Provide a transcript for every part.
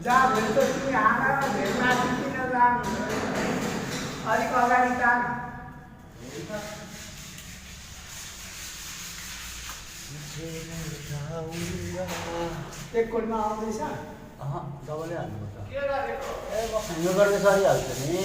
जहाँ भेट्छ तिमी हाँगा भेट्न किन जानु अलिक अगाडि जान एक कोटमा आउँदैछ डबलै हाल्नुपर्छ ए म खानु गर्दै सरिहाल्छु नि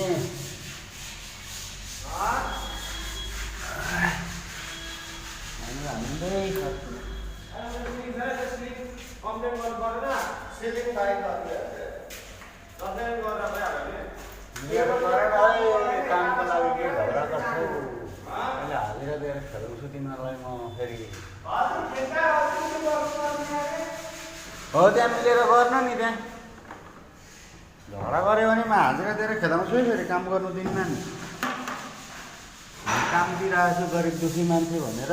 हाल्दै कामको लागि के झगडा गर्छु अहिले हालेर दिएर खेलाउँछु तिमीहरूलाई म फेरि हो त्यहाँ मिलेर गर्न नि त्यहाँ झगडा गऱ्यो भने म हाजिरा दिएर खेलाउँछु है फेरि काम गर्नु दिन्न नि काम दिइरहेको छु गरिब दुखी मान्छे भनेर